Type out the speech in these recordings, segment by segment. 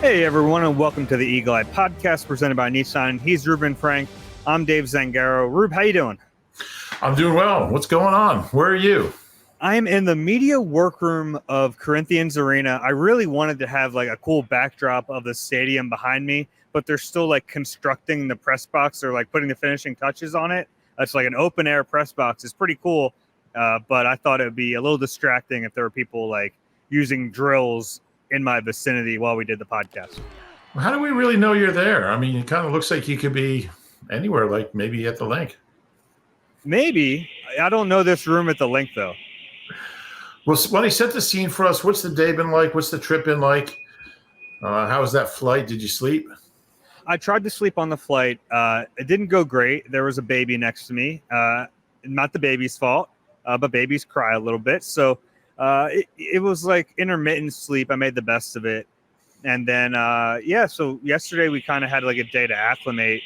Hey everyone, and welcome to the Eagle Eye Podcast presented by Nissan. He's Reuben Frank. I'm Dave Zangaro. Rube, how you doing? I'm doing well. What's going on? Where are you? I'm in the media workroom of Corinthians Arena. I really wanted to have like a cool backdrop of the stadium behind me, but they're still like constructing the press box. They're like putting the finishing touches on it. It's like an open air press box. It's pretty cool, but I thought it would be a little distracting if there were people like using drills in my vicinity while we did the podcast. How do we really know you're there? I mean, it kind of looks like you could be anywhere, like maybe at the link. Maybe. I don't know this room at the link, though. Well, when he set the scene for us, what's the day been like? What's the trip been like? How was that flight? Did you sleep? I tried to sleep on the flight. It didn't go great. There was a baby next to me. Not the baby's fault, but babies cry a little bit. So it was like intermittent sleep. I made the best of it. And then, so yesterday we kind of had like a day to acclimate.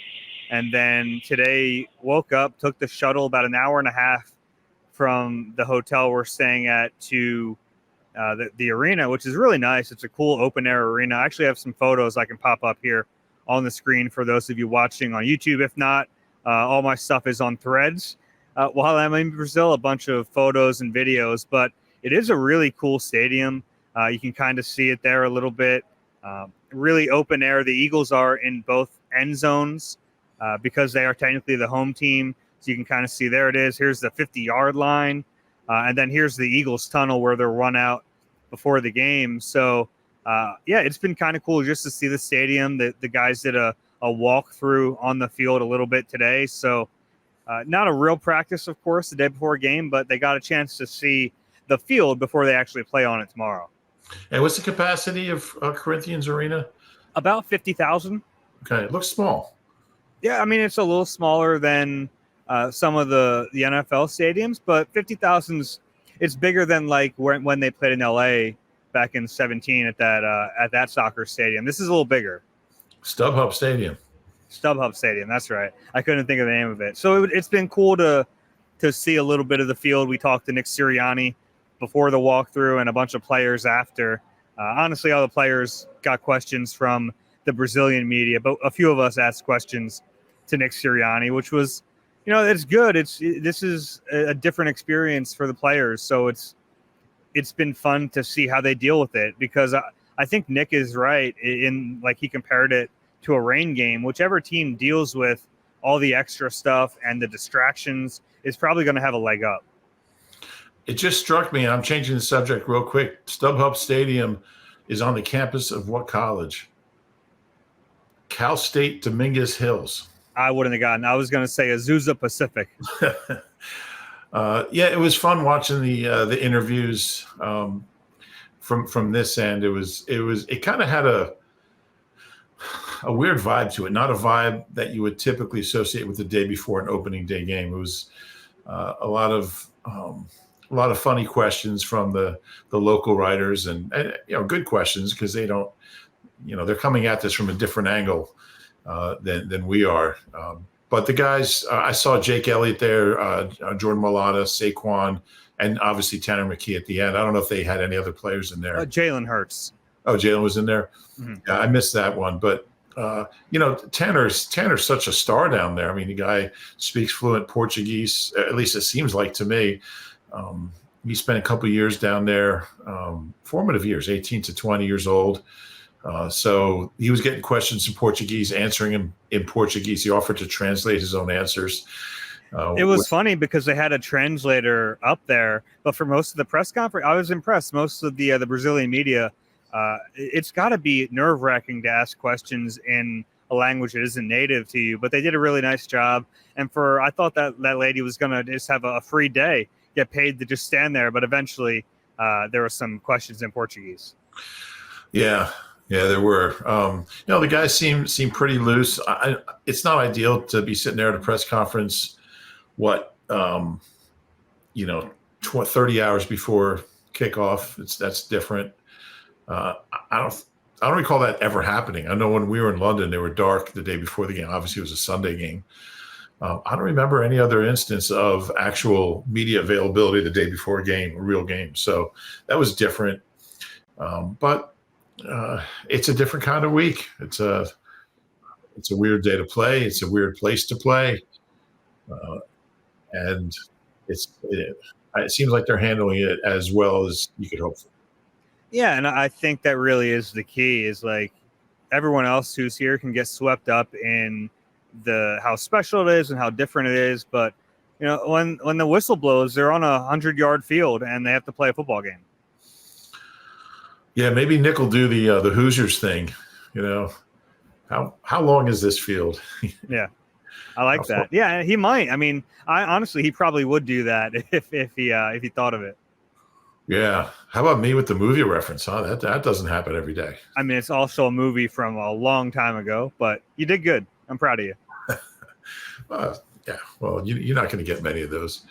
And then today woke up, took the shuttle about an hour and a half from the hotel we're staying at to the arena, which is really nice. It's a cool open air arena. I actually have some photos I can pop up here on the screen for those of you watching on YouTube. If not, all my stuff is on Threads. While I'm in Brazil, a bunch of photos and videos, but it is a really cool stadium. You can kind of see it there a little bit. Really open air. The Eagles are in both end zones because they are technically the home team. So you can kind of see there it is. Here's the 50-yard line. And then here's the Eagles tunnel where they'll run out before the game. So, it's been kind of cool just to see the stadium. The guys did a walkthrough on the field a little bit today. So not a real practice, of course, the day before a game, but they got a chance to see the field before they actually play on it tomorrow. And what's the capacity of Corinthians Arena? About 50,000. Okay, it looks small. Yeah, I mean, it's a little smaller than some of the NFL stadiums, but 50,000's it's bigger than like when they played in LA back in 17 at that soccer stadium. This is a little bigger. StubHub Stadium, that's right. I couldn't think of the name of it. So it's been cool to see a little bit of the field. We talked to Nick Sirianni before the walkthrough and a bunch of players after. Honestly, all the players got questions from the Brazilian media, but a few of us asked questions to Nick Sirianni, which was, it's good. This is a different experience for the players. So it's been fun to see how they deal with it, because I think Nick is right in like he compared it to a rain game. Whichever team deals with all the extra stuff and the distractions is probably going to have a leg up. It just struck me, and I'm changing the subject real quick. StubHub Stadium is on the campus of what college? Cal State Dominguez Hills. I wouldn't have gotten. I was going to say Azusa Pacific. It was fun watching the interviews from this end. It kind of had a weird vibe to it, not a vibe that you would typically associate with the day before an opening day game. It was a lot of funny questions from the local writers, and good questions, because they don't, they're coming at this from a different angle than we are. But the guys, I saw Jake Elliott there, Jordan Mailata, Saquon, and obviously Tanner McKee at the end. I don't know if they had any other players in there. Jalen Hurts. Oh, Jalen was in there. Mm-hmm. Yeah, I missed that one, but Tanner's such a star down there. I mean, the guy speaks fluent Portuguese, at least it seems like to me. He spent a couple of years down there, formative years, 18 to 20 years old. So he was getting questions in Portuguese, answering them in Portuguese. He offered to translate his own answers. It was funny because they had a translator up there, but for most of the press conference, I was impressed. Most of the Brazilian media, it's got to be nerve-wracking to ask questions in a language that isn't native to you, but they did a really nice job. And I thought that lady was going to just have a free day, get paid to just stand there, but eventually there were some questions in Portuguese. Yeah, there were. The guys seem pretty loose. It's not ideal to be sitting there at a press conference, 30 hours before kickoff. That's different. I don't recall that ever happening. I know when we were in London, they were dark the day before the game. Obviously, it was a Sunday game. I don't remember any other instance of actual media availability the day before a game, a real game. So that was different. But It's a different kind of week. It's a weird day to play. It's a weird place to play, and it seems like they're handling it as well as you could hope for. Yeah, and I think that really is the key. Is like everyone else who's here can get swept up in how special it is and how different it is, but when the whistle blows, they're on 100-yard field and they have to play a football game. Yeah, maybe Nick will do the Hoosiers thing. How long is this field? Yeah, I like that. Yeah, he might. I mean, honestly, he probably would do that if he thought of it. Yeah. How about me with the movie reference? Huh? That doesn't happen every day. I mean, it's also a movie from a long time ago, but you did good. I'm proud of you. Yeah. Well, you're not going to get many of those.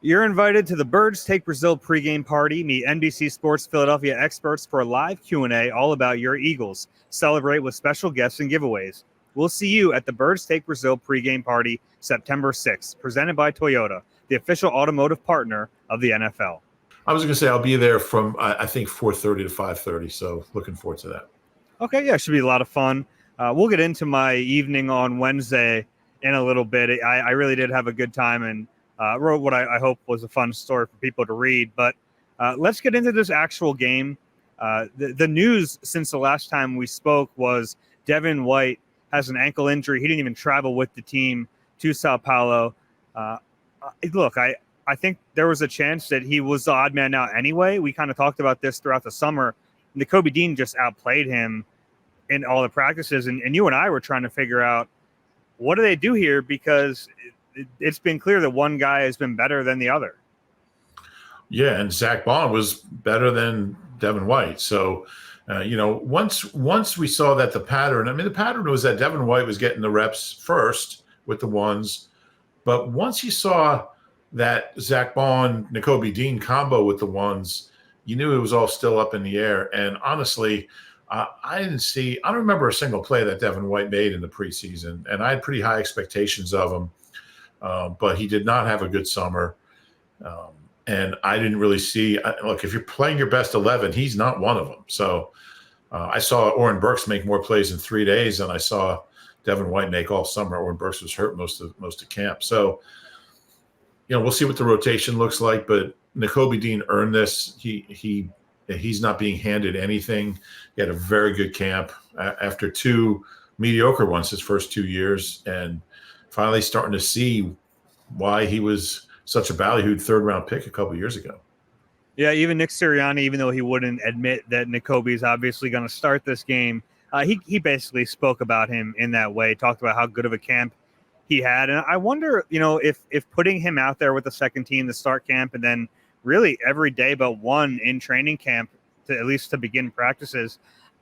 You're invited to the Birds Take Brazil pregame party. Meet NBC Sports Philadelphia experts for a live Q&A all about your Eagles. Celebrate with special guests and giveaways. We'll see you at the Birds Take Brazil pregame party September 6th, presented by Toyota, the official automotive partner of the NFL. I was going to say I'll be there from, I think, 4:30 to 5:30, so looking forward to that. Okay, yeah, it should be a lot of fun. We'll get into my evening on Wednesday in a little bit. I really did have a good time and wrote what I hope was a fun story for people to read. But let's get into this actual game. The news since the last time we spoke was Devin White has an ankle injury. He didn't even travel with the team to Sao Paulo. Look, I think there was a chance that he was the odd man out anyway. We kind of talked about this throughout the summer. Nakobe Dean just outplayed him in all the practices. And you and I were trying to figure out, what do they do here? Because it's been clear that one guy has been better than the other. Yeah, and Zach Bond was better than Devin White. So, once we saw that the pattern was that Devin White was getting the reps first with the ones. But once you saw that Zach Bond, Nakobe Dean combo with the ones, you knew it was all still up in the air. And honestly, I don't remember a single play that Devin White made in the preseason. And I had pretty high expectations of him. But he did not have a good summer. And I didn't really see – look, if you're playing your best 11, he's not one of them. So I saw Oren Burks make more plays in 3 days than I saw Devin White make all summer. Oren Burks was hurt most of camp. So, we'll see what the rotation looks like. But Nakobe Dean earned this. He's not being handed anything. He had a very good camp after 2 mediocre ones his first 2 years, and finally starting to see why he was such a ballyhooed third-round pick a couple years ago. Yeah, even Nick Sirianni, even though he wouldn't admit that Nakobe is obviously going to start this game, he basically spoke about him in that way, talked about how good of a camp he had. And I wonder, if putting him out there with the second team to start camp and then really every day but one in training camp, at least to begin practices,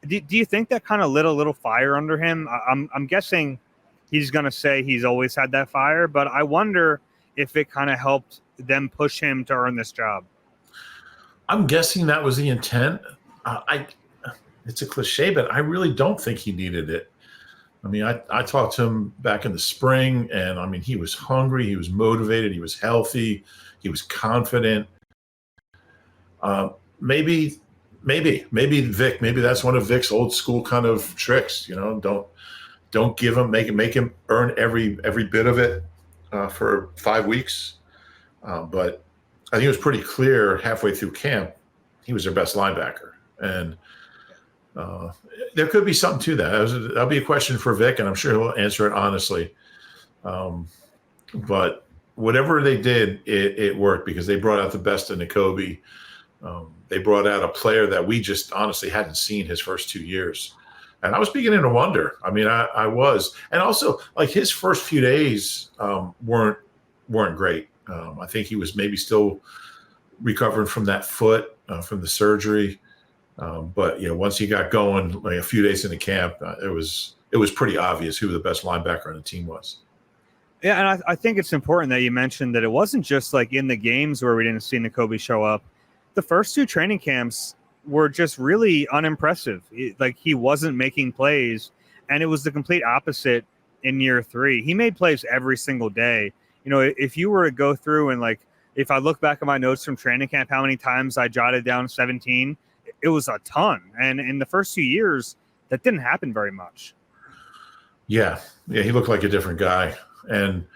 do you think that kind of lit a little fire under him? I'm guessing he's going to say he's always had that fire, but I wonder if it kind of helped them push him to earn this job. I'm guessing that was the intent. It's a cliche, but I really don't think he needed it. I mean, I talked to him back in the spring, and I mean, he was hungry, he was motivated, he was healthy, he was confident. Maybe Vic, maybe that's one of Vic's old school kind of tricks. Don't give him, make him earn every bit of it for 5 weeks. But I think it was pretty clear halfway through camp he was their best linebacker, and there could be something to that. That'll be a question for Vic, and I'm sure he'll answer it honestly. But whatever they did, it worked because they brought out the best of Nakobe. They brought out a player that we just honestly hadn't seen his first 2 years. And I was beginning to wonder. I mean, I was. And also, like, his first few days weren't great. I think he was maybe still recovering from that foot, from the surgery. But once he got going, like a few days into camp, it was pretty obvious who the best linebacker on the team was. Yeah, and I think it's important that you mentioned that it wasn't just like in the games where we didn't see Nakobe show up. The first 2 training camps were just really unimpressive. He wasn't making plays, and it was the complete opposite in year 3. He made plays every single day. If you were to go through and if I look back at my notes from training camp, how many times I jotted down 17, it was a ton. And in the first 2 years, that didn't happen very much. Yeah, he looked like a different guy. And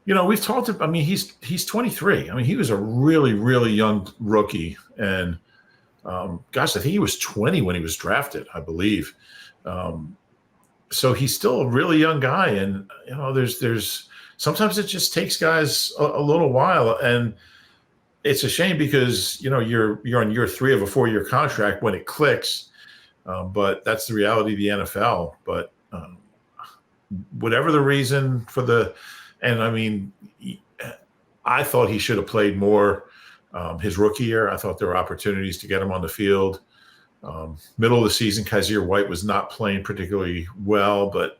we've talked about, I mean, he's 23. I mean, he was a really, really young rookie. And gosh, I think he was 20 when he was drafted, I believe. So he's still a really young guy. And, there's sometimes it just takes guys a little while. And it's a shame because, you're on year 3 of a 4-year contract when it clicks. But that's the reality of the NFL. But whatever the reason and I mean, I thought he should have played more his rookie year. I thought there were opportunities to get him on the field. Middle of the season, Kaiser White was not playing particularly well, but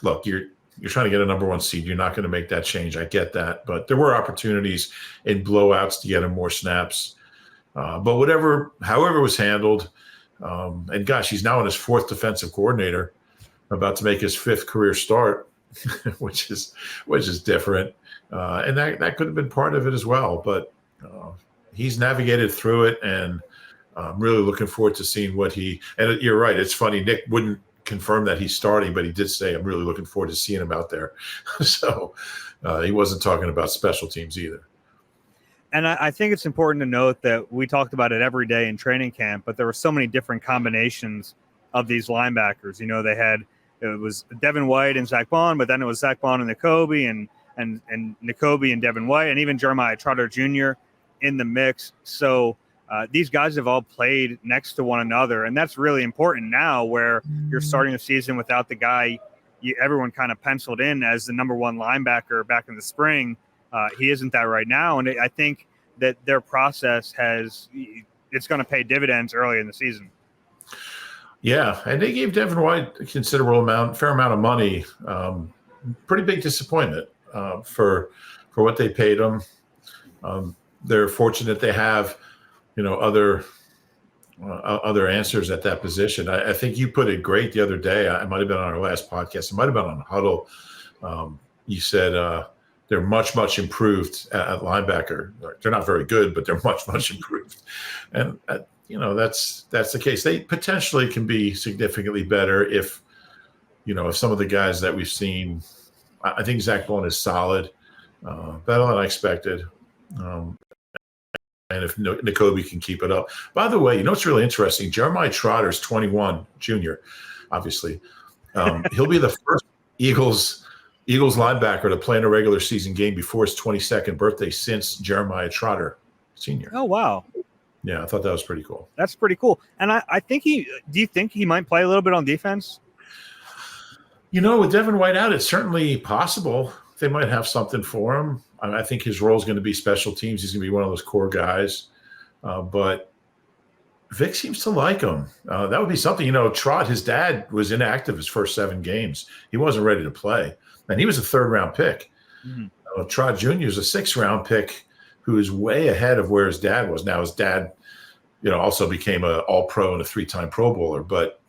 look, you're trying to get a number 1 seed. You're not going to make that change. I get that, but there were opportunities in blowouts to get him more snaps. But however it was handled, and gosh, he's now in his 4th defensive coordinator, about to make his 5th career start, which is different. And that could have been part of it as well. But he's navigated through it, and I'm really looking forward to seeing and you're right. It's funny. Nick wouldn't confirm that he's starting, but he did say, I'm really looking forward to seeing him out there. So he wasn't talking about special teams either. And I think it's important to note that we talked about it every day in training camp, but there were so many different combinations of these linebackers. It was Devin White and Zach Bond, but then it was Zach Bond and Nakobe and Nakobe and Devin White, and even Jeremiah Trotter Jr. in the mix. So these guys have all played next to one another, and that's really important now where you're starting the season without the guy everyone kind of penciled in as the number 1 linebacker back in the spring. He isn't that right now, and I think that their process it's going to pay dividends early in the season. Yeah, and they gave Devin White a fair amount of money. Pretty big disappointment for what they paid him. They're fortunate they have, other answers at that position. I think you put it great the other day. I might have been on our last podcast. It might have been on Huddle. You said they're much, much improved at linebacker. They're not very good, but they're much, much improved. And that's the case. They potentially can be significantly better if some of the guys that we've seen. I think Zach Bond is solid, better than I expected. And if Nakobe can keep it up. By the way, what's really interesting? Jeremiah Trotter is 21, junior, obviously. He'll be the first Eagles linebacker to play in a regular season game before his 22nd birthday since Jeremiah Trotter, senior. Oh, wow. Yeah, I thought that was pretty cool. That's pretty cool. And I think do you think he might play a little bit on defense? With Devin White out, it's certainly possible. They might have something for him. I think his role is going to be special teams. He's going to be one of those core guys. But Vic seems to like him. That would be something. Trot, his dad, was inactive his first 7 games. He wasn't ready to play. And he was a 3rd-round pick. Mm-hmm. Trot Jr. is a 6th-round pick who is way ahead of where his dad was. Now his dad, also became an All-Pro and a 3-time Pro Bowler. But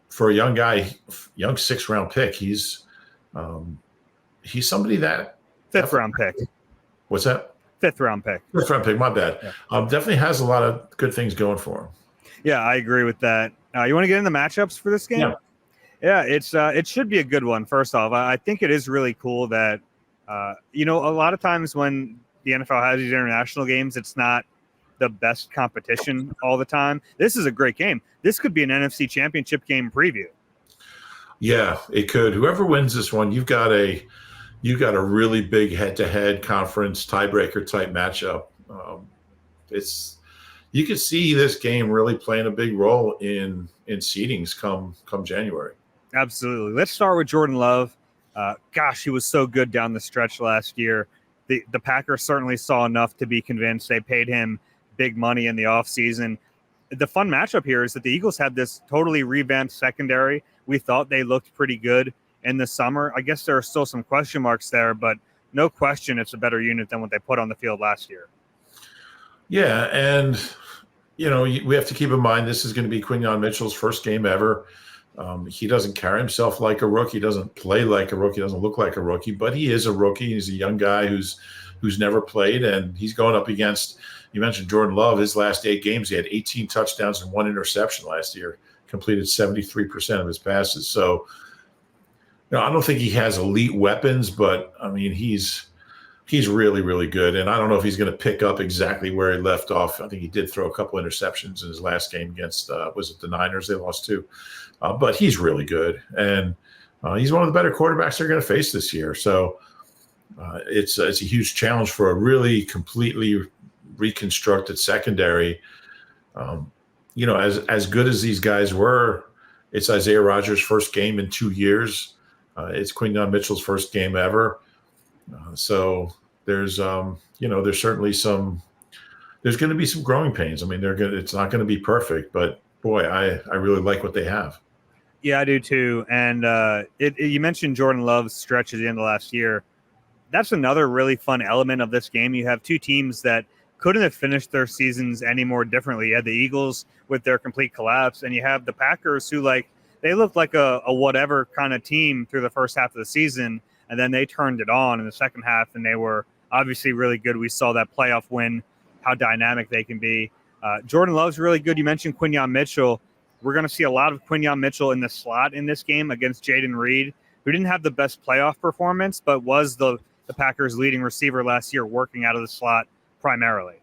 for a young guy, young 6th-round pick, he's somebody that 5th-round pick. What's that? 5th-round pick. 5th-round pick. My bad. Yeah. Definitely has a lot of good things going for him. Yeah, I agree with that. You want to get in the matchups for this game? Yeah, it should be a good one. First off, I think it is really cool that a lot of times when the NFL has these international games, it's not the best competition all the time. This is a great game. This could be an NFC Championship game preview. Yeah, it could. Whoever wins this one, you've got a really big head-to-head conference tiebreaker type matchup. You could see this game really playing a big role in seedings come January. Absolutely. Let's start with Jordan Love. He was so good down the stretch last year. The Packers certainly saw enough to be convinced. They paid him big money in the offseason. The fun matchup here is that the Eagles had this totally revamped secondary. We thought they looked pretty good in the summer. I guess there are still some question marks there, but no question it's a better unit than what they put on the field last year. Yeah, and we have to keep in mind this is going to be Quinyon Mitchell's first game ever. He doesn't carry himself like a rookie. He doesn't play like a rookie. He doesn't look like a rookie, but he is a rookie. He's a young guy who's who's never played, and he's going up against, you mentioned Jordan Love. His last 8 games, he had 18 touchdowns and 1 interception last year, completed 73% of his passes. So, I don't think he has elite weapons, but I mean, he's really, really good. And I don't know if he's going to pick up exactly where he left off. I think he did throw a couple interceptions in his last game against, was it the Niners they lost to? But he's really good. And he's one of the better quarterbacks they're going to face this year. So it's a huge challenge for a really completely reconstructed secondary. As good as these guys were, it's Isaiah Rodgers' first game in 2 years. It's Quinyon Mitchell's first game ever. So there's certainly there's going to be some growing pains. I mean, it's not going to be perfect, but boy, I really like what they have. Yeah, I do too. And you mentioned Jordan Love's stretch at the end of last year. That's another really fun element of this game. You have two teams that couldn't have finished their seasons any more differently. You had the Eagles with their complete collapse, and you have the Packers who, they looked like a whatever kind of team through the first half of the season, and then they turned it on in the second half, and they were obviously really good. We saw that playoff win, how dynamic they can be. Jordan Love's really good. You mentioned Quinyon Mitchell. We're going to see a lot of Quinyon Mitchell in the slot in this game against Jaden Reed, who didn't have the best playoff performance, but was the Packers' leading receiver last year, working out of the slot primarily.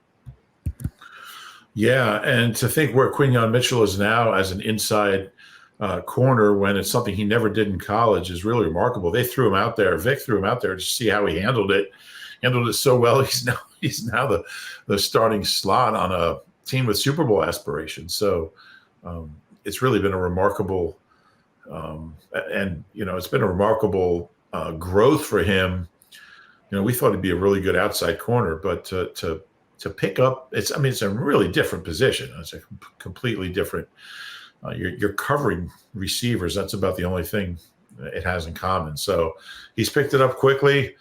Yeah, and to think where Quinyon Mitchell is now as an inside corner when it's something he never did in college is really remarkable. They threw him out there. Vic threw him out there to see how he handled it. Handled it so well. He's now the starting slot on a team with Super Bowl aspirations. So it's really been a remarkable it's been a remarkable growth for him. We thought he'd be a really good outside corner, but to pick up, it's a really different position. It's a completely different. You're covering receivers. That's about the only thing it has in common. So he's picked it up quickly.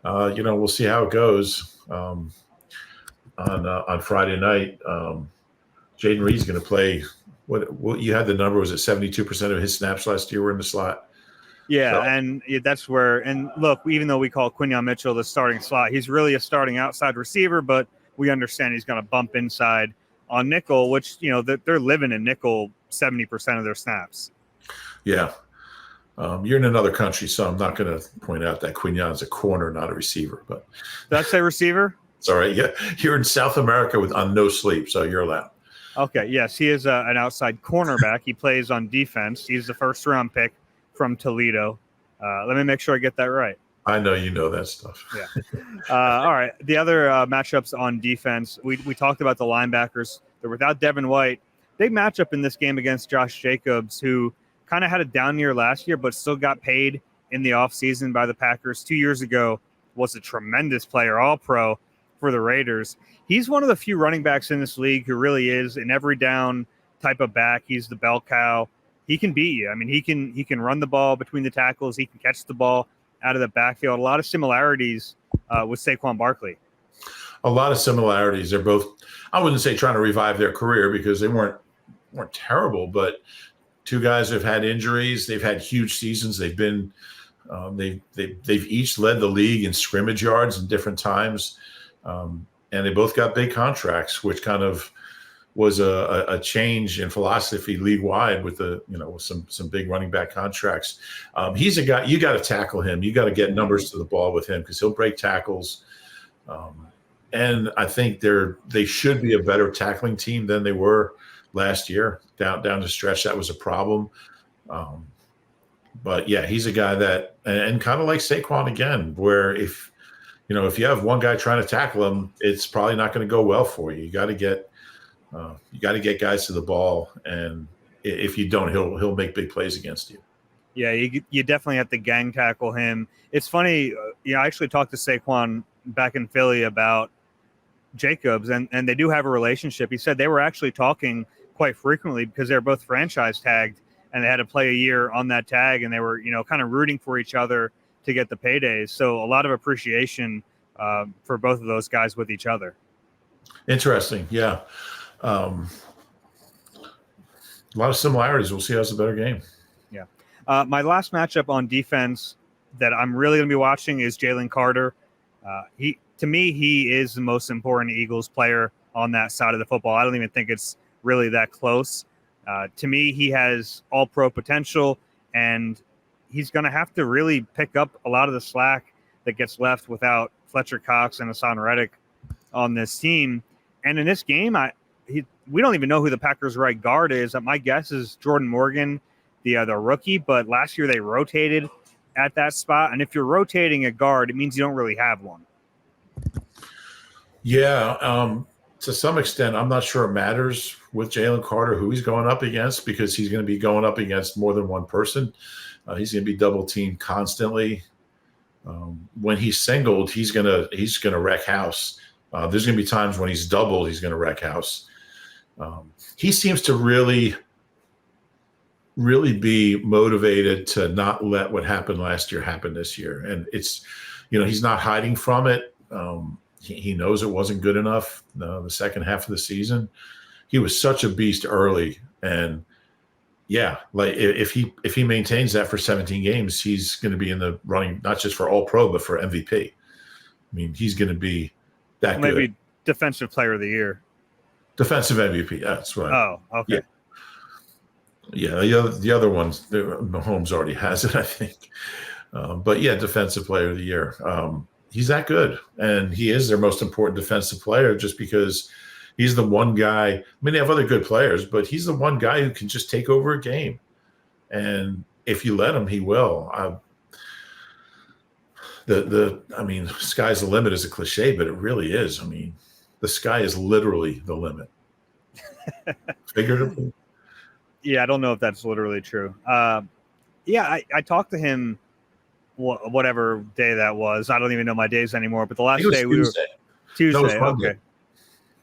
We'll see how it goes on Friday night. Jaden Reed's going to play. What you had the number, was it 72% of his snaps last year were in the slot? Yeah, so. And that's where. And look, even though we call Quinyon Mitchell the starting slot, he's really a starting outside receiver. But we understand he's going to bump inside on nickel, which they're living in nickel 70% of their snaps. Yeah. You're in another country, so I'm not going to point out that Quinyon's a corner, not a receiver. But did I say receiver? Sorry, yeah, you're in South America on no sleep, so you're allowed. Okay, yes, he is an outside cornerback. He plays on defense. He's the first-round pick from Toledo. Let me make sure I get that right. I know you know that stuff. Yeah. All right. The other matchups on defense, we talked about the linebackers. They're without Devin White. Big matchup in this game against Josh Jacobs, who kind of had a down year last year, but still got paid in the offseason by the Packers. 2 years ago, was a tremendous player, all-pro for the Raiders. He's one of the few running backs in this league who really is an every down type of back. He's the bell cow. He can beat you. I mean, he can run the ball between the tackles. He can catch the ball out of the backfield. A lot of similarities with Saquon Barkley. A lot of similarities. They're both, I wouldn't say trying to revive their career because they weren't terrible, but two guys have had injuries. They've had huge seasons. They've been they've each led the league in scrimmage yards in different times. And they both got big contracts, which kind of was a change in philosophy league wide with some big running back contracts. He's a guy, you got to tackle him. You got to get numbers to the ball with him because he'll break tackles. And I think they should be a better tackling team than they were last year. Down the stretch, that was a problem. But yeah, he's a guy that, and kind of like Saquon again, where if you have one guy trying to tackle him, it's probably not going to go well for you. You got to get guys to the ball, and if you don't, he'll make big plays against you. Yeah, you definitely have to gang tackle him. It's funny, I actually talked to Saquon back in Philly about Jacobs, and they do have a relationship. He said they were actually talking quite frequently because they're both franchise tagged, and they had to play a year on that tag, and they were kind of rooting for each other to get the paydays. So a lot of appreciation for both of those guys with each other. Interesting. Yeah. A lot of similarities. We'll see how's a better game. Yeah. My last matchup on defense that I'm really going to be watching is Jalen Carter To me, he is the most important Eagles player on that side of the football. I don't even think it's really that close. To me, he has all-pro potential, and he's going to have to really pick up a lot of the slack that gets left without Fletcher Cox and Hassan Reddick on this team. And in this game, we don't even know who the Packers' right guard is. My guess is Jordan Morgan, the rookie, but last year they rotated at that spot. And if you're rotating a guard, it means you don't really have one. Yeah, to some extent, I'm not sure it matters with Jalen Carter who he's going up against, because he's going to be going up against more than one person. He's going to be double teamed constantly. When he's singled, he's gonna wreck house. There's going to be times when he's doubled, he's going to wreck house. He seems to really be motivated to not let what happened last year happen this year, and it's, he's not hiding from it. He knows it wasn't good enough the second half of the season. He was such a beast early, and yeah, like if he maintains that for 17 games, he's going to be in the running not just for All-Pro but for MVP. I mean, he's going to be that good. Maybe Defensive Player of the Year, defensive MVP. That's right. Oh, okay. Yeah. The other ones, Mahomes already has it, I think. But yeah, Defensive Player of the Year. He's that good, and he is their most important defensive player just because he's the one guy. I mean, they have other good players, but he's the one guy who can just take over a game. And if you let him, he will. I mean, sky's the limit is a cliche, but it really is. I mean, the sky is literally the limit. Figuratively. Yeah, I don't know if that's literally true. I talked to him whatever day that was. I don't even know my days anymore, but the last day we were Tuesday. No, it was okay.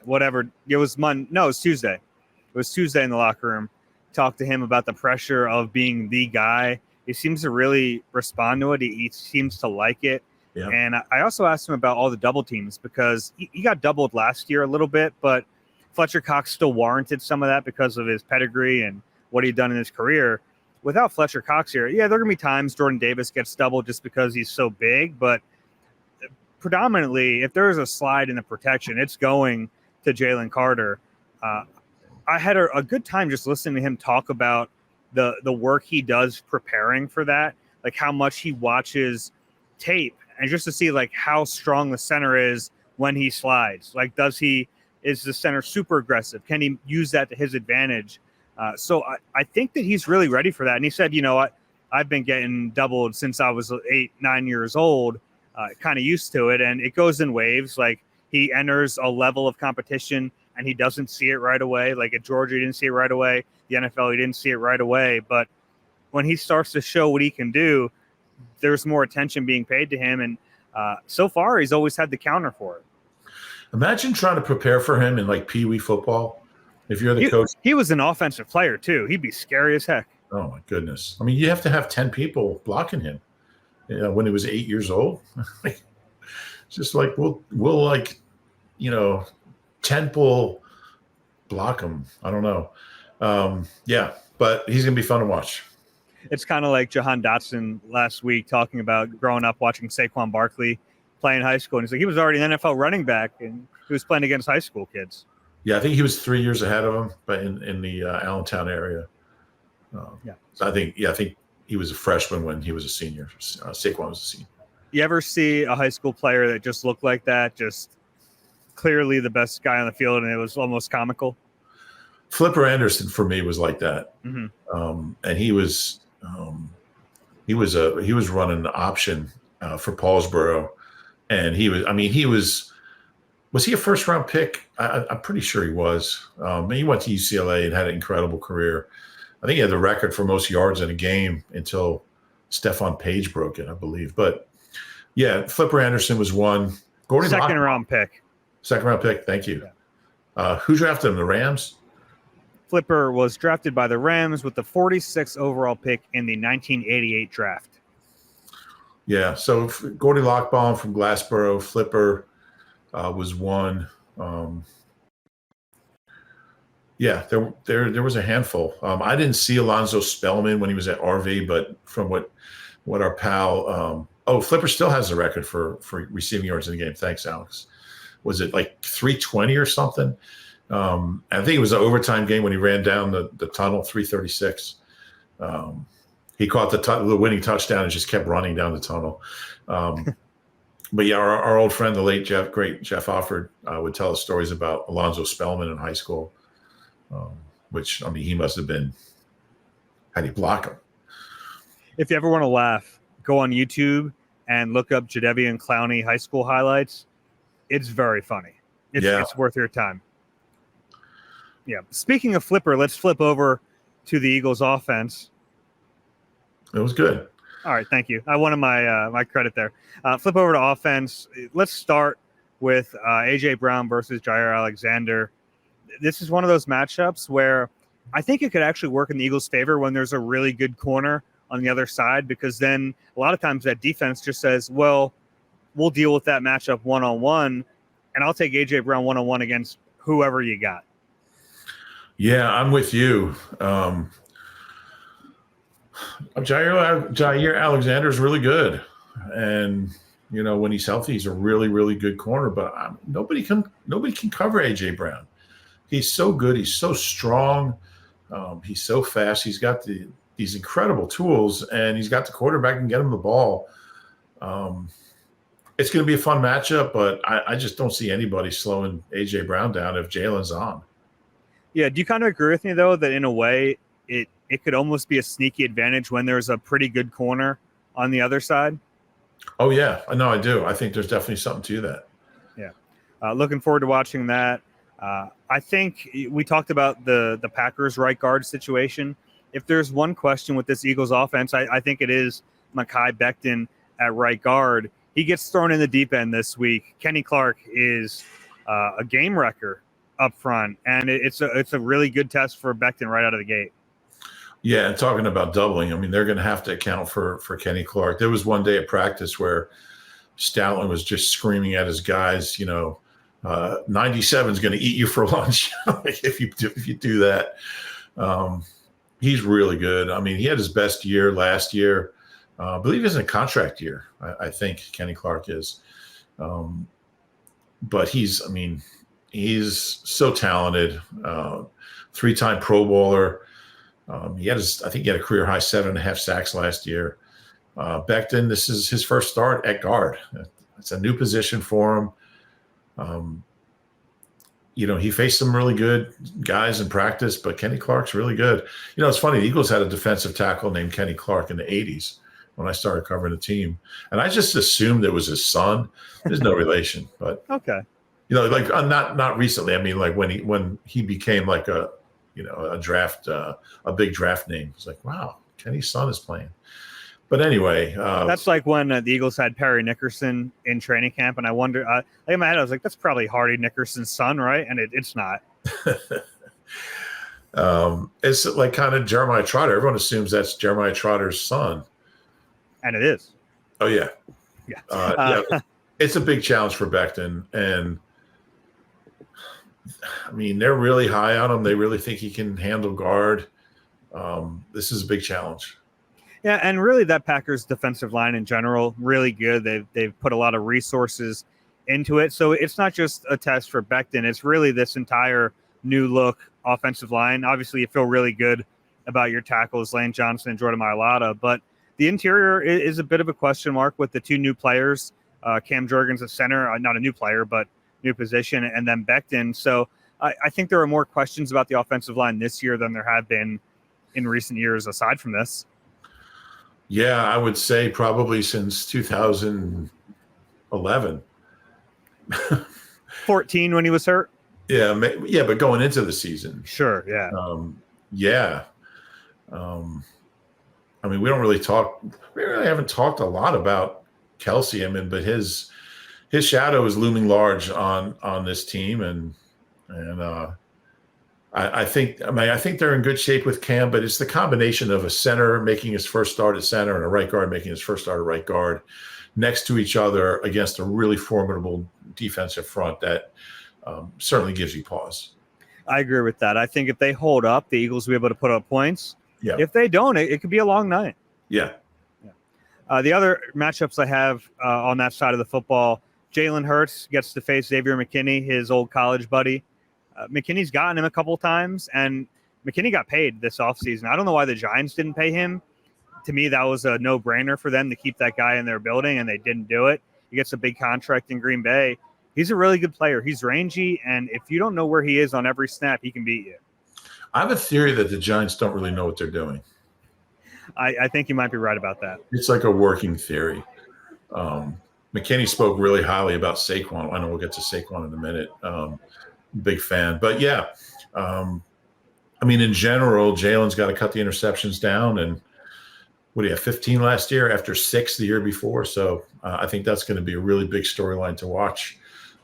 Whatever. It was Monday. No, it was Tuesday. It was Tuesday in the locker room. Talked to him about the pressure of being the guy. He seems to really respond to it. He seems to like it. Yeah. And I also asked him about all the double teams, because he got doubled last year a little bit, but Fletcher Cox still warranted some of that because of his pedigree and what he'd done in his career. Without Fletcher Cox here, yeah, there are going to be times Jordan Davis gets doubled just because he's so big, but predominantly, if there's a slide in the protection, it's going to Jalen Carter. I had a good time just listening to him talk about the work he does preparing for that, like how much he watches tape, and just to see like how strong the center is when he slides. Like, is the center super aggressive? Can he use that to his advantage? So I think that he's really ready for that. And he said, I've been getting doubled since I was 8-9 years old, kind of used to it. And it goes in waves. Like, he enters a level of competition and he doesn't see it right away. Like at Georgia, he didn't see it right away. The NFL, he didn't see it right away. But when he starts to show what he can do, there's more attention being paid to him. And so far, he's always had the counter for it. Imagine trying to prepare for him in like Pee Wee football. If you're the coach. He was an offensive player too. He'd be scary as heck. Oh my goodness. I mean, you have to have 10 people blocking him. When he was 8 years old. Just like we'll like, 10 pull block him. I don't know. Yeah, but he's gonna be fun to watch. It's kind of like Jahan Dotson last week talking about growing up watching Saquon Barkley play in high school. And he's like, he was already an NFL running back and he was playing against high school kids. Yeah, I think he was 3 years ahead of him, but in the Allentown area. So I think he was a freshman when he was a senior. Saquon was a senior. You ever see a high school player that just looked like that, just clearly the best guy on the field, and it was almost comical? Flipper Anderson for me was like that, and he was running an option for Paulsboro, and he was he a first round pick? I'm pretty sure he was. He went to UCLA and had an incredible career. I think he had the record for most yards in a game until Stephon Page broke it, I believe. But yeah, Flipper Anderson was one. Second round pick. Thank you. Yeah. Who drafted him? The Rams? Flipper was drafted by the Rams with the 46th overall pick in the 1988 draft. Yeah. So Gordy Lockbaum from Glassboro, Flipper was one. Yeah, there was a handful. I didn't see Alonzo Spellman when he was at RV, but from what our pal Oh, Flipper still has the record for receiving yards in the game. Thanks, Alex. Was it like 320 or something? I think it was an overtime game when he ran down the tunnel, 336. He caught the winning touchdown and just kept running down the tunnel. But yeah, our old friend, the late great Jeff Offord, would tell us stories about Alonzo Spellman in high school, which, I mean, he must have been, how do you block him? If you ever want to laugh, go on YouTube and look up Jadeveon Clowney high school highlights. It's very funny. It's worth your time. Yeah. Speaking of Flipper, let's flip over to the Eagles offense. It was good. All right, thank you. I wanted my credit there. Flip over to offense. Let's start with A.J. Brown versus Jair Alexander. This is one of those matchups where I think it could actually work in the Eagles' favor when there's a really good corner on the other side, because then a lot of times that defense just says, well, we'll deal with that matchup one-on-one, and I'll take A.J. Brown one-on-one against whoever you got. Yeah, I'm with you. Jair Alexander is really good, and when he's healthy, he's a really, really good corner. But nobody can cover AJ Brown. He's so good. He's so strong. He's so fast. He's got these incredible tools, and he's got the quarterback and get him the ball. It's going to be a fun matchup, but I just don't see anybody slowing AJ Brown down if Jalen's on. Yeah, do you kind of agree with me though that in a way it could almost be a sneaky advantage when there's a pretty good corner on the other side? Oh, yeah. No, I do. I think there's definitely something to that. Yeah. Looking forward to watching that. I think we talked about the Packers right guard situation. If there's one question with this Eagles offense, I think it is Mekhi Becton at right guard. He gets thrown in the deep end this week. Kenny Clark is a game wrecker up front, and it's a really good test for Becton right out of the gate. Yeah, and talking about doubling, I mean, they're going to have to account for Kenny Clark. There was one day at practice where Stoutland was just screaming at his guys, 97 is going to eat you for lunch if you do that. He's really good. I mean, he had his best year last year. I believe he's in a contract year. I think Kenny Clark is. But he's so talented. 3-time Pro Bowler. I think he had a career high 7.5 sacks last year. Becton, this is his first start at guard. It's a new position for him. He faced some really good guys in practice, but Kenny Clark's really good. It's funny. The Eagles had a defensive tackle named Kenny Clark in the 80s when I started covering the team. And I just assumed it was his son. There's no relation, but okay. Not recently. I mean, like when he became like a big draft name. It's like, wow, Kenny's son is playing. But anyway, that's like when the Eagles had Perry Nickerson in training camp, and I wonder, in my head, I was like, that's probably Hardy Nickerson's son, right? And it's not. It's like kind of Jeremiah Trotter. Everyone assumes that's Jeremiah Trotter's son, and it is. Oh yeah, yeah. Yeah. It's a big challenge for Becton, and I mean, they're really high on him. They really think he can handle guard. This is a big challenge. Yeah, and really that Packers defensive line in general, really good. They've put a lot of resources into it. So it's not just a test for Becton. It's really this entire new look offensive line. Obviously, you feel really good about your tackles, Lane Johnson and Jordan Mailata. But the interior is a bit of a question mark with the two new players. Cam Jurgens at center, not a new player, but new position, and then Becton. So I think there are more questions about the offensive line this year than there have been in recent years aside from this. Yeah, I would say probably since 2011. 14 when he was hurt? Yeah, but going into the season. Sure, yeah. I mean, we really haven't talked a lot about Kelsey. I mean, but his shadow is looming large on this team, and I think they're in good shape with Cam, but it's the combination of a center making his first start at center and a right guard making his first start at right guard next to each other against a really formidable defensive front that certainly gives you pause. I agree with that. I think if they hold up, the Eagles will be able to put up points. Yeah. If they don't, it could be a long night. Yeah. The other matchups I have on that side of the football, Jalen Hurts gets to face Xavier McKinney, his old college buddy. McKinney's gotten him a couple times, and McKinney got paid this offseason. I don't know why the Giants didn't pay him. To me, that was a no-brainer for them to keep that guy in their building, and they didn't do it. He gets a big contract in Green Bay. He's a really good player. He's rangy, and if you don't know where he is on every snap, he can beat you. I have a theory that the Giants don't really know what they're doing. I think you might be right about that. It's like a working theory. McKinney spoke really highly about Saquon. I know we'll get to Saquon in a minute. Big fan. But, yeah, I mean, in general, Jalen's got to cut the interceptions down. And what do you have, 15 last year after 6 the year before? So I think that's going to be a really big storyline to watch.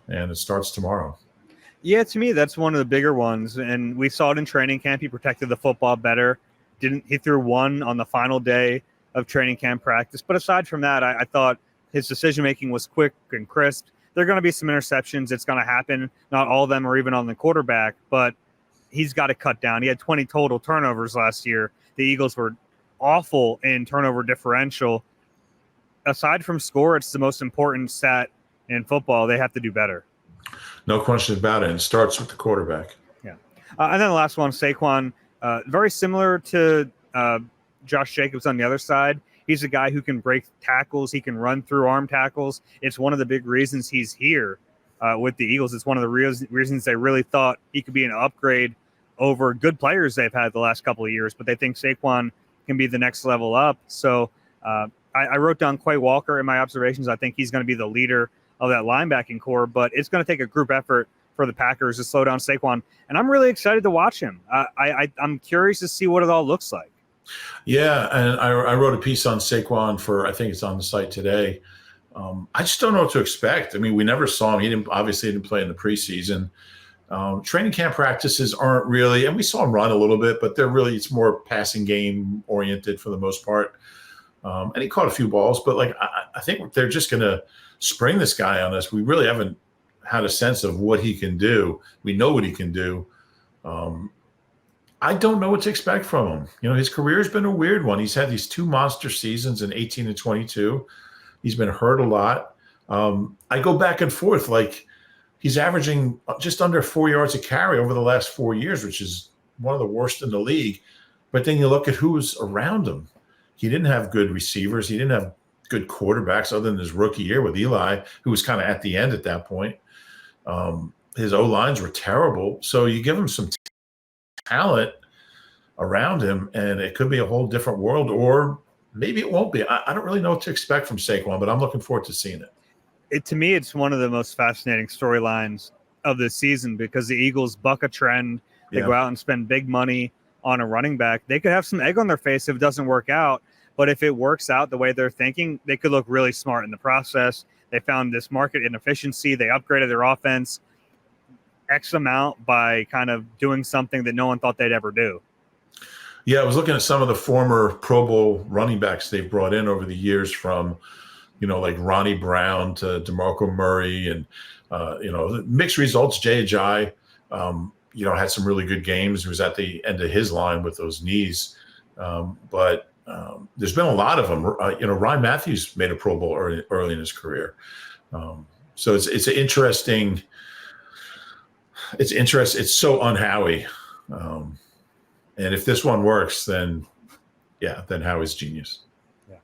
And it starts tomorrow. Yeah, to me, that's one of the bigger ones. And we saw it in training camp. He protected the football better. He threw one on the final day of training camp practice. But aside from that, I thought his decision-making was quick and crisp. There are going to be some interceptions. It's going to happen. Not all of them are even on the quarterback, but he's got to cut down. He had 20 total turnovers last year. The Eagles were awful in turnover differential. Aside from score, it's the most important stat in football. They have to do better. No question about it. And it starts with the quarterback. Yeah. And then the last one, Saquon. Very similar to Josh Jacobs on the other side. He's a guy who can break tackles. He can run through arm tackles. It's one of the big reasons he's here with the Eagles. It's one of the reasons they really thought he could be an upgrade over good players they've had the last couple of years, but they think Saquon can be the next level up. So I wrote down Quay Walker in my observations. I think he's going to be the leader of that linebacking core, but it's going to take a group effort for the Packers to slow down Saquon. And I'm really excited to watch him. I'm curious to see what it all looks like. Yeah, and I wrote a piece on Saquon for, I think it's on the site today. I just don't know what to expect. I mean, we never saw him. He didn't play in the preseason. Training camp practices aren't really, and we saw him run a little bit, but it's more passing game oriented for the most part. And he caught a few balls, but I think they're just going to spring this guy on us. We really haven't had a sense of what he can do. We know what he can do. I don't know what to expect from him. You know, his career has been a weird one. He's had these 2 monster seasons in 18 and 22. He's been hurt a lot. I go back and forth. Like, he's averaging just under 4 yards a carry over the last 4 years, which is one of the worst in the league. But then you look at who's around him. He didn't have good receivers. He didn't have good quarterbacks other than his rookie year with Eli, who was kind of at the end at that point. His O-lines were terrible. So you give him some talent around him, and it could be a whole different world, or maybe it won't be. I don't really know what to expect from Saquon, but I'm looking forward to seeing it. To me, it's one of the most fascinating storylines of the season because the Eagles buck a trend. They go out and spend big money on a running back. They could have some egg on their face if it doesn't work out, but if it works out the way they're thinking, they could look really smart in the process. They found this market inefficiency. They upgraded their offense X amount by kind of doing something that no one thought they'd ever do. Yeah, I was looking at some of the former Pro Bowl running backs they've brought in over the years, from, like Ronnie Brown to DeMarco Murray, and, mixed results. Jay Ajayi, had some really good games. He was at the end of his line with those knees. But there's been a lot of them. Ryan Matthews made a Pro Bowl early in his career. So it's an interesting. It's interesting. It's so un-Howie. And if this one works, then Howie's genius. Yeah.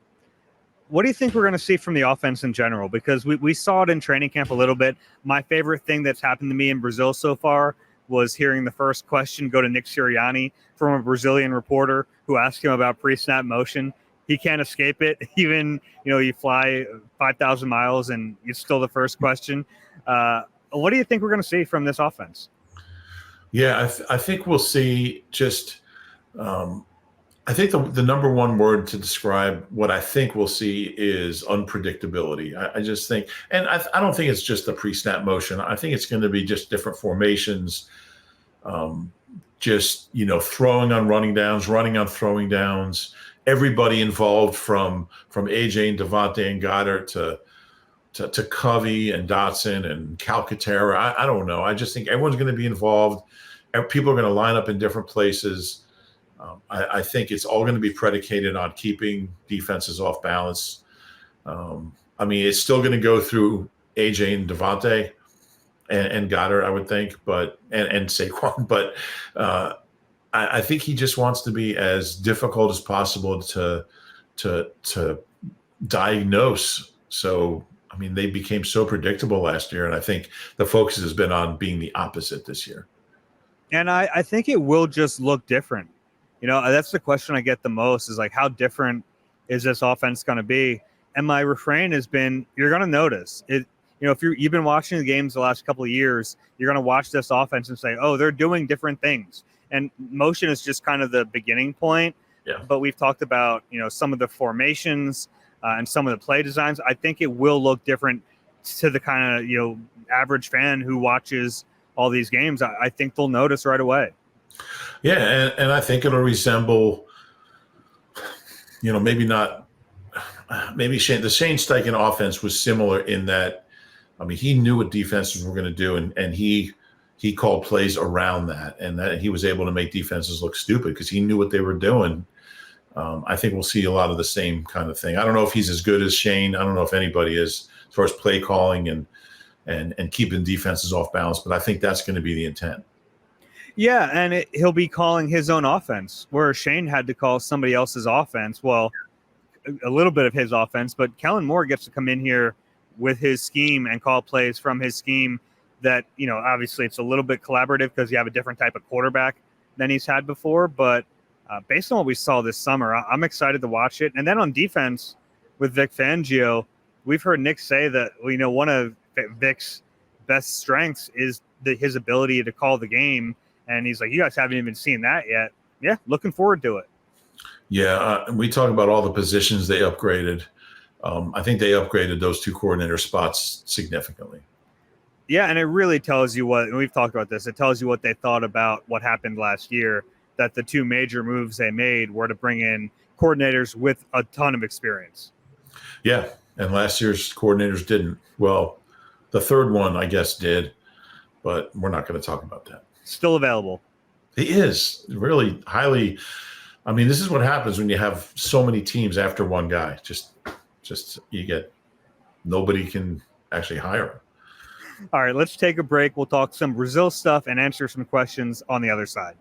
What do you think we're going to see from the offense in general? Because we saw it in training camp a little bit. My favorite thing that's happened to me in Brazil so far was hearing the first question go to Nick Sirianni from a Brazilian reporter who asked him about pre-snap motion. He can't escape it. Even, you fly 5,000 miles and it's still the first question. What do you think we're going to see from this offense? Yeah, I think we'll see just I think the number one word to describe what I think we'll see is unpredictability. I just think, and I don't think it's just the pre-snap motion. I think it's going to be just different formations, throwing on running downs, running on throwing downs, everybody involved from AJ and Devontae and Goddard to Covey and Dotson and Calcaterra. I don't know. I just think everyone's going to be involved. People are going to line up in different places. I think it's all going to be predicated on keeping defenses off balance. I mean, it's still going to go through AJ and Devontae and Goddard, I would think, and Saquon. But I think he just wants to be as difficult as possible to diagnose. So, I mean, they became so predictable last year, and I think the focus has been on being the opposite this year. And I think it will just look different. That's the question I get the most is like, how different is this offense going to be? And my refrain has been, you're going to notice it. If you've been watching the games the last couple of years, you're going to watch this offense and say, oh, they're doing different things. And motion is just kind of the beginning point. Yeah. But we've talked about, some of the formations and some of the play designs. I think it will look different to the kind of, average fan who watches all these games. I think they'll notice right away. Yeah. And I think it'll resemble, maybe not, maybe the Shane Steichen offense was similar in that, I mean, he knew what defenses were going to do, and he called plays around that, and that he was able to make defenses look stupid because he knew what they were doing. I think we'll see a lot of the same kind of thing. I don't know if he's as good as Shane. I don't know if anybody is as far as play calling and keeping defenses off balance, but I think that's going to be the intent. Yeah, and he'll be calling his own offense, where Shane had to call somebody else's offense. Well, a little bit of his offense, but Kellen Moore gets to come in here with his scheme and call plays from his scheme that, obviously it's a little bit collaborative because you have a different type of quarterback than he's had before. But based on what we saw this summer, I'm excited to watch it. And then on defense with Vic Fangio, we've heard Nick say that, one of Vic's best strengths is his ability to call the game. And he's like, you guys haven't even seen that yet. Yeah, looking forward to it. Yeah, we talk about all the positions they upgraded. I think they upgraded those two coordinator spots significantly. Yeah, and it really tells you what, and we've talked about this, it tells you what they thought about what happened last year, that the two major moves they made were to bring in coordinators with a ton of experience. Yeah, and last year's coordinators didn't. Well, the third one, I guess, did, but we're not going to talk about that. Still available. He is really highly. I mean, this is what happens when you have so many teams after one guy. Just you get nobody can actually hire him. All right, let's take a break. We'll talk some Brazil stuff and answer some questions on the other side.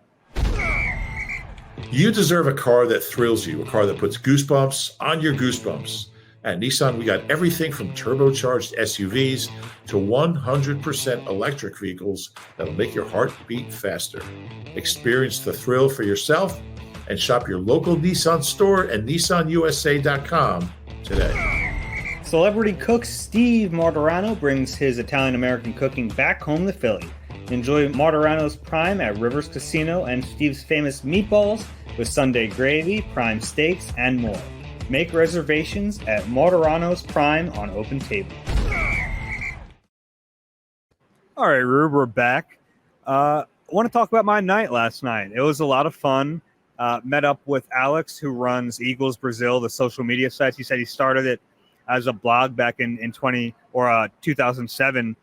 You deserve a car that thrills you, a car that puts goosebumps on your goosebumps. At Nissan, we got everything from turbocharged SUVs to 100% electric vehicles that'll make your heart beat faster. Experience the thrill for yourself and shop your local Nissan store at nissanusa.com today. Celebrity cook Steve Martorano brings his Italian-American cooking back home to Philly. Enjoy Martorano's Prime at Rivers Casino and Steve's famous meatballs with Sunday gravy, prime steaks, and more. Make reservations at Martorano's Prime on Open Table. All right, Rube, we're back. I want to talk about my night last night. It was a lot of fun. Met up with Alex, who runs Eagles Brazil, the social media site. He said he started it as a blog back in 2007.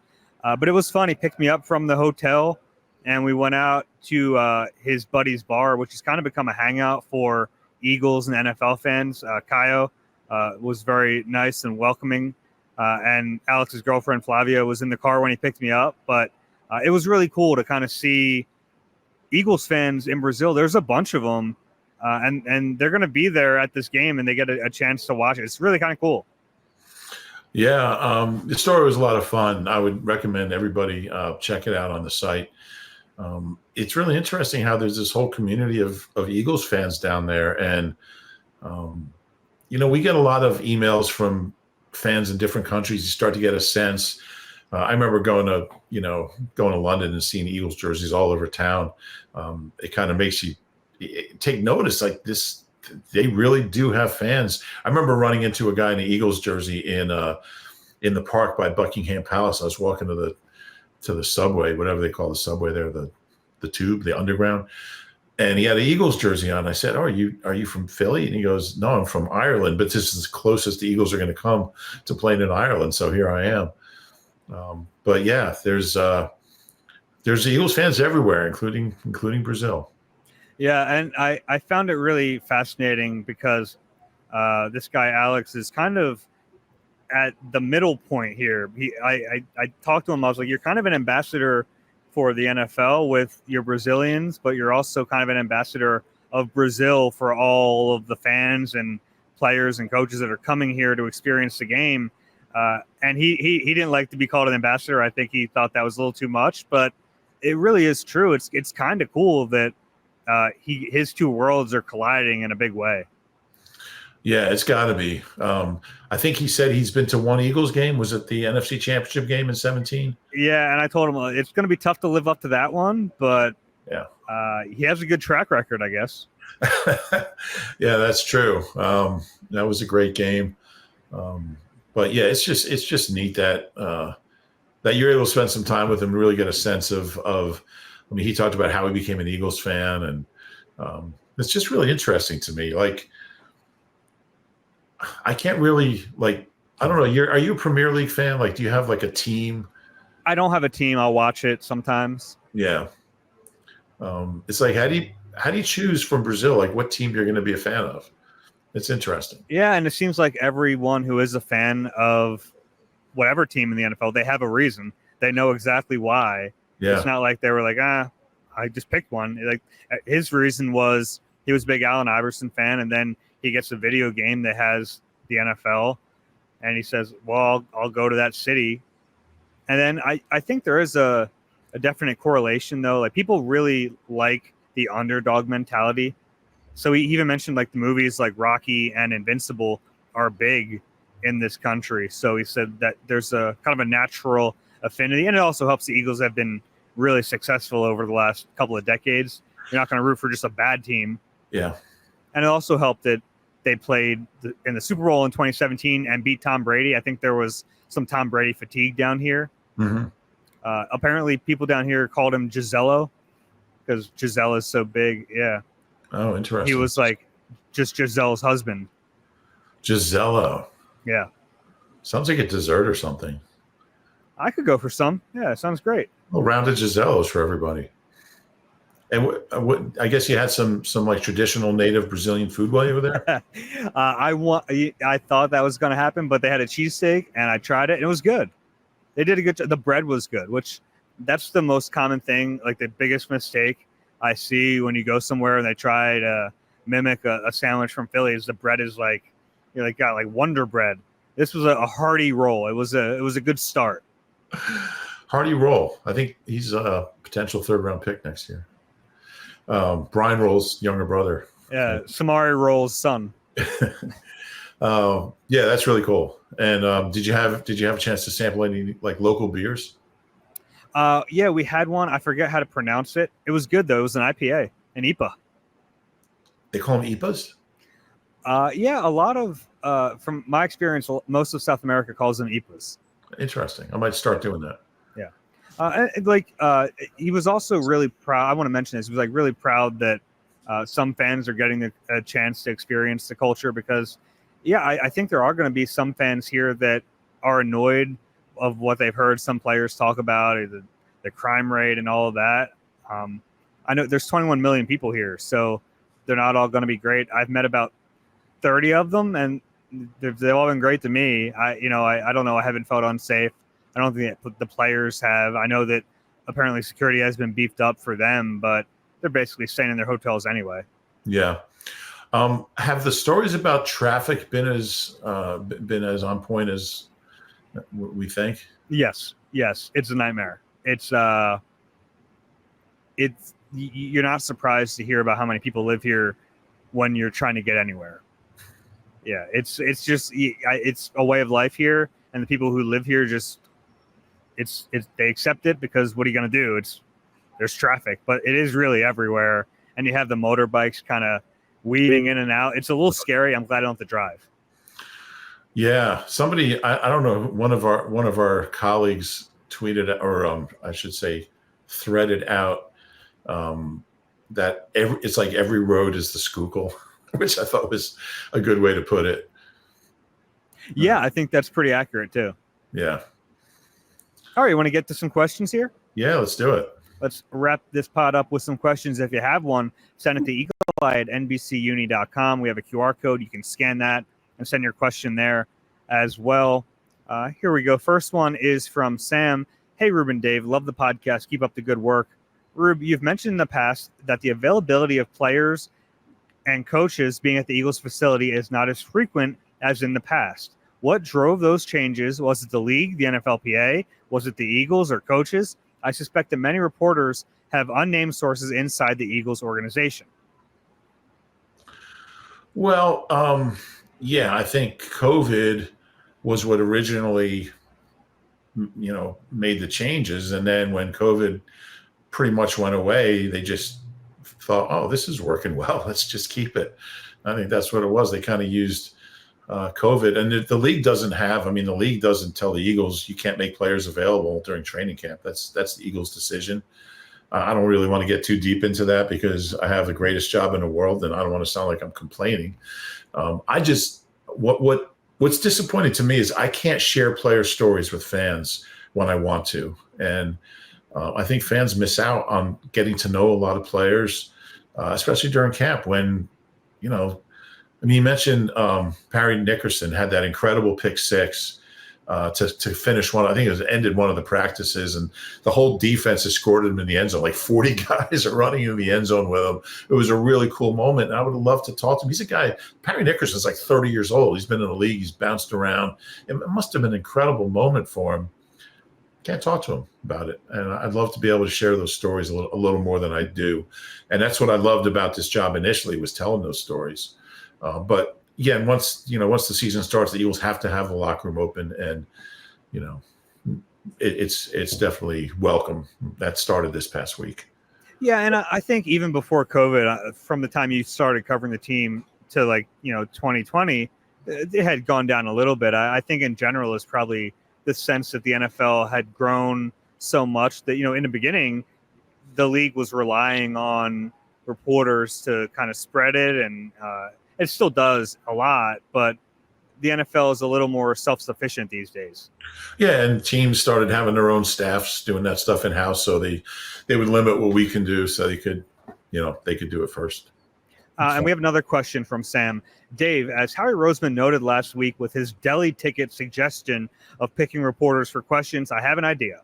But it was fun. He picked me up from the hotel, and we went out to his buddy's bar, which has kind of become a hangout for Eagles and NFL fans. Kaio was very nice and welcoming. And Alex's girlfriend, Flavia, was in the car when he picked me up. But it was really cool to kind of see Eagles fans in Brazil. There's a bunch of them, and they're going to be there at this game, and they get a chance to watch it. It's really kind of cool. Yeah, the story was a lot of fun. I would recommend everybody check it out on the site. It's really interesting how there's this whole community of Eagles fans down there. And, we get a lot of emails from fans in different countries. You start to get a sense. I remember going to London and seeing Eagles jerseys all over town. It kind of makes you take notice like this. They really do have fans. I remember running into a guy in the Eagles jersey in the park by Buckingham Palace. I was walking to the subway, whatever they call the subway there, the tube, the underground, and he had an Eagles jersey on. I said, "Oh, are you from Philly?" And he goes, "No, I'm from Ireland, but this is the closest the Eagles are going to come to playing in Ireland, so here I am." But yeah, there's Eagles fans everywhere, including Brazil. Yeah, and I found it really fascinating because this guy, Alex, is kind of at the middle point here. I talked to him. I was like, you're kind of an ambassador for the NFL with your Brazilians, but you're also kind of an ambassador of Brazil for all of the fans and players and coaches that are coming here to experience the game. And he didn't like to be called an ambassador. I think he thought that was a little too much, but it really is true. It's kind of cool that his two worlds are colliding in a big way. Yeah, it's got to be. I think he said he's been to one Eagles game. Was it the NFC Championship game in 2017? Yeah, and I told him it's going to be tough to live up to that one, but yeah, he has a good track record, I guess. Yeah, that's true. That was a great game. But yeah, it's just neat that that you're able to spend some time with him and really get a sense of. I mean, he talked about how he became an Eagles fan, and it's just really interesting to me. Like, I can't really I don't know. Are you a Premier League fan? Like, do you have like a team? I don't have a team. I'll watch it sometimes. Yeah. It's like how do you choose from Brazil? Like, what team you're going to be a fan of? It's interesting. Yeah, and it seems like everyone who is a fan of whatever team in the NFL, they have a reason. They know exactly why. Yeah. It's not like they were like, I just picked one. Like, his reason was he was a big Allen Iverson fan, and then he gets a video game that has the NFL, and he says, well, I'll go to that city. And then I think there is a definite correlation, though. Like, people really like the underdog mentality. So he even mentioned like the movies like Rocky and Invincible are big in this country. So he said that there's a kind of a natural affinity, and it also helps the Eagles have been really successful over the last couple of decades. You're not going to root for just a bad team. Yeah. And it also helped that they played in the Super Bowl in 2017 and beat Tom Brady. I think there was some Tom Brady fatigue down here. Mm-hmm. Apparently people down here called him Gisello because Giselle is so big. Yeah. Oh, interesting. He was like just Giselle's husband. Gisello. Yeah. Sounds like a dessert or something. I could go for some. Yeah, it sounds great. Well, rounded Gisellos for everybody. And what I guess you had some like traditional native Brazilian food while you were there. I thought that was going to happen, but they had a cheesesteak, and I tried it, and it was good. They did a good job. The bread was good, which that's the most common thing. Like, the biggest mistake I see when you go somewhere and they try to mimic a sandwich from Phillies, the bread is like, got like Wonder Bread. This was a hearty roll. It was a good start. Hearty roll. I think he's a potential third-round pick next year. Brian Roll's younger brother. Yeah, Samari Roll's son. Yeah, that's really cool. And did you have a chance to sample any like local beers? Yeah, we had one. I forget how to pronounce it. It was good though. It was an IPA, an IPA. They call them IPAs? Yeah, a lot of from my experience, most of South America calls them IPAs. Interesting. I might start doing that. Yeah. He was also really proud. I want to mention this. He was like really proud that some fans are getting a chance to experience the culture because, yeah, I think there are going to be some fans here that are annoyed of what they've heard some players talk about, the crime rate and all of that. I know there's 21 million people here, so they're not all going to be great. I've met about 30 of them, and they've all been great to me. I don't know. I haven't felt unsafe. I don't think that the players have. I know that apparently security has been beefed up for them, but they're basically staying in their hotels anyway. Yeah. Have the stories about traffic been as on point as we think? Yes. It's a nightmare. It's you're not surprised to hear about how many people live here when you're trying to get anywhere. Yeah, it's just it's a way of life here, and the people who live here just they accept it because what are you going to do? There's traffic, but it is really everywhere, and you have the motorbikes kind of weaving in and out. It's a little scary. I'm glad I don't have to drive. Yeah, somebody I don't know, one of our colleagues tweeted, or I should say threaded out that it's like every road is the Schuylkill, which I thought was a good way to put it. Yeah, I think that's pretty accurate too. Yeah. All right, you want to get to some questions here? Yeah, let's do it. Let's wrap this pod up with some questions. If you have one, send it to eagleeye@nbcuni.com. We have a QR code. You can scan that and send your question there as well. Here we go. First one is from Sam. Hey, Reuben, Dave, love the podcast. Keep up the good work. Rube, you've mentioned in the past that the availability of players and coaches being at the Eagles facility is not as frequent as in the past. What drove those changes? Was it the league, the NFLPA? Was it the Eagles or coaches? I suspect that many reporters have unnamed sources inside the Eagles organization. Well, yeah, I think COVID was what originally, made the changes. And then when COVID pretty much went away, they just thought, oh, this is working well. Let's just keep it. I think that's what it was. They kind of used COVID. And the league doesn't the league doesn't tell the Eagles you can't make players available during training camp. That's the Eagles' decision. I don't really want to get too deep into that because I have the greatest job in the world and I don't want to sound like I'm complaining. What's disappointing to me is I can't share player stories with fans when I want to. And I think fans miss out on getting to know a lot of players, especially during camp when, you mentioned Parry Nickerson had that incredible pick six to finish one. I think ended one of the practices, and the whole defense escorted him in the end zone. Like 40 guys are running in the end zone with him. It was a really cool moment, and I would have loved to talk to him. He's a guy, Parry Nickerson's like 30 years old. He's been in the league. He's bounced around. It must have been an incredible moment for him. Can't talk to him about it, and I'd love to be able to share those stories a little more than I do. And that's what I loved about this job initially, was telling those stories. But yeah, and once the season starts, the Eagles have to have the locker room open, and it's definitely welcome. That started this past week. Yeah, and I think even before COVID, from the time you started covering the team to 2020, it had gone down a little bit. I think in general is probably the sense that the NFL had grown so much that in the beginning, the league was relying on reporters to kind of spread it, and it still does a lot, but the NFL is a little more self-sufficient these days. Yeah, and teams started having their own staffs doing that stuff in-house, so they would limit what we can do so they could do it first. And we have another question from Sam. Dave, as Howie Roseman noted last week with his deli ticket suggestion of picking reporters for questions, I have an idea.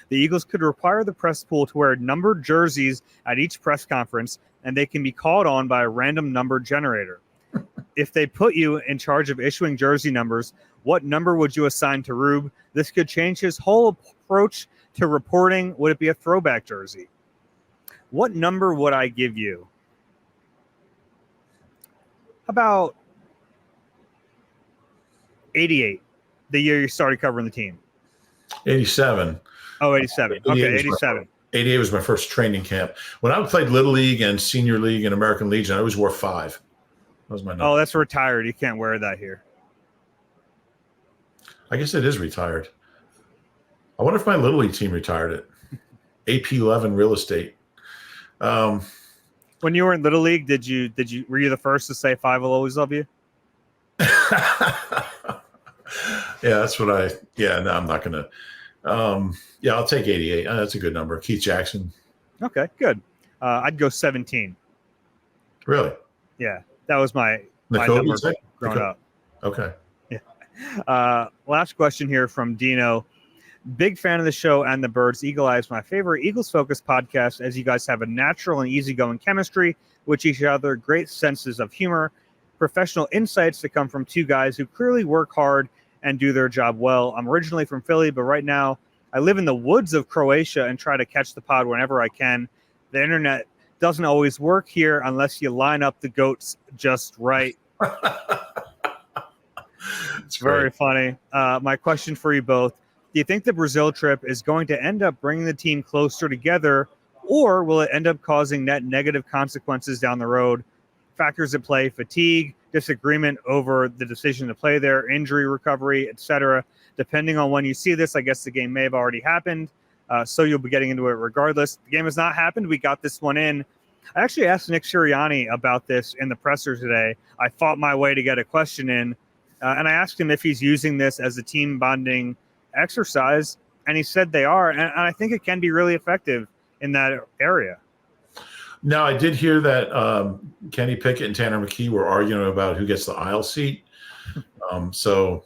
The Eagles could require the press pool to wear numbered jerseys at each press conference, and they can be called on by a random number generator. If they put you in charge of issuing jersey numbers, what number would you assign to Rube? This could change his whole approach to reporting. Would it be a throwback jersey? What number would I give you? About 88, the year you started covering the team. 87. Oh, 87. Okay, 87. 88 was my first training camp. When I played Little League and Senior League and American Legion, I always wore 5. That was my number. Oh, that's retired. You can't wear that here. I guess it is retired. I wonder if my Little League team retired it. AP 11 real estate. When you were in Little League, were you the first to say 5 will always love you? Yeah, that's what no, I'm not going to. I'll take 88. That's a good number. Keith Jackson. Okay, good. I'd go 17. Really? Yeah, that was my Nakobe number growing up. Okay. Yeah. Last question here from Dino. Big fan of the show and the Birds. Eagle Eye is my favorite Eagles-focused podcast, as you guys have a natural and easygoing chemistry with each other, great senses of humor, professional insights that come from two guys who clearly work hard and do their job well. I'm originally from Philly, but right now I live in the woods of Croatia and try to catch the pod whenever I can. The internet doesn't always work here unless you line up the goats just right. It's very funny. My question for you both. Do you think the Brazil trip is going to end up bringing the team closer together, or will it end up causing net negative consequences down the road? Factors at play: fatigue, disagreement over the decision to play there, injury recovery, etc. Depending on when you see this, I guess the game may have already happened, so you'll be getting into it regardless. The game has not happened. We got this one in. I actually asked Nick Sirianni about this in the presser today. I fought my way to get a question in, and I asked him if he's using this as a team bonding exercise, and he said they are, and I think it can be really effective in that area. Now, I did hear that Kenny Pickett and Tanner McKee were arguing about who gets the aisle seat. So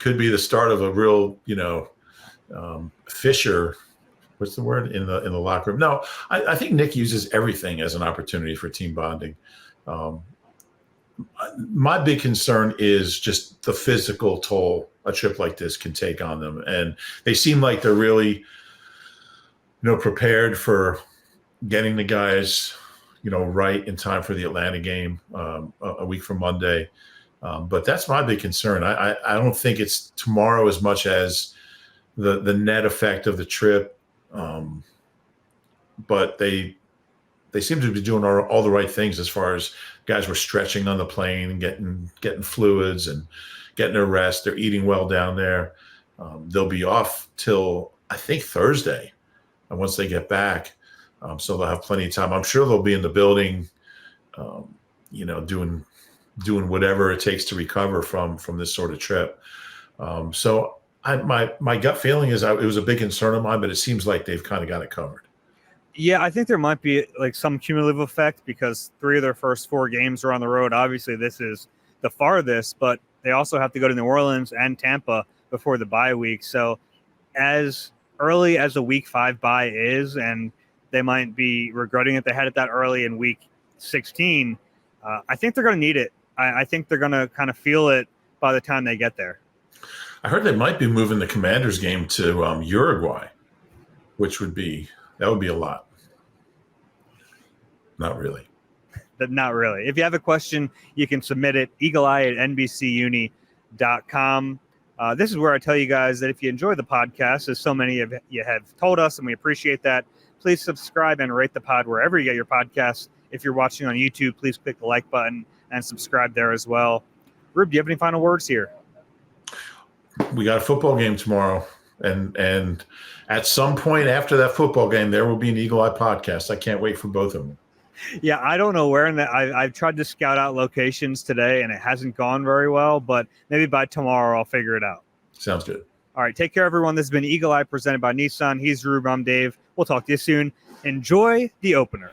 could be the start of a real, fissure. What's the word in the locker room? No, I think Nick uses everything as an opportunity for team bonding. My big concern is just the physical toll a trip like this can take on them, and they seem like they're really, prepared for getting the guys, right in time for the Atlanta game a week from Monday. But that's my big concern. I don't think it's tomorrow as much as the net effect of the trip. But they seem to be doing all the right things as far as guys were stretching on the plane and getting fluids and getting their rest. They're eating well down there. They'll be off till I think Thursday, and once they get back, so they'll have plenty of time. I'm sure they'll be in the building, doing whatever it takes to recover from this sort of trip. So my gut feeling is it was a big concern of mine, but it seems like they've kind of got it covered. Yeah, I think there might be like some cumulative effect because 3 of their first 4 games are on the road. Obviously, this is the farthest, but they also have to go to New Orleans and Tampa before the bye week. So as early as a week 5 bye is, and they might be regretting it they had it that early in week 16, I think they're going to need it. I think they're going to kind of feel it by the time they get there. I heard they might be moving the Commanders game to Uruguay, which would be a lot. Not really. Not really. If you have a question, you can submit it, eagleeye@nbcuni.com. This is where I tell you guys that if you enjoy the podcast, as so many of you have told us, and we appreciate that, please subscribe and rate the pod wherever you get your podcasts. If you're watching on YouTube, please click the like button and subscribe there as well. Rube, do you have any final words here? We got a football game tomorrow, and at some point after that football game, there will be an Eagle Eye podcast. I can't wait for both of them. Yeah, I don't know where, and I've tried to scout out locations today, and it hasn't gone very well, but maybe by tomorrow I'll figure it out. Sounds good. All right, take care, everyone. This has been Eagle Eye presented by Nissan. He's Rube. I'm Dave. We'll talk to you soon. Enjoy the opener.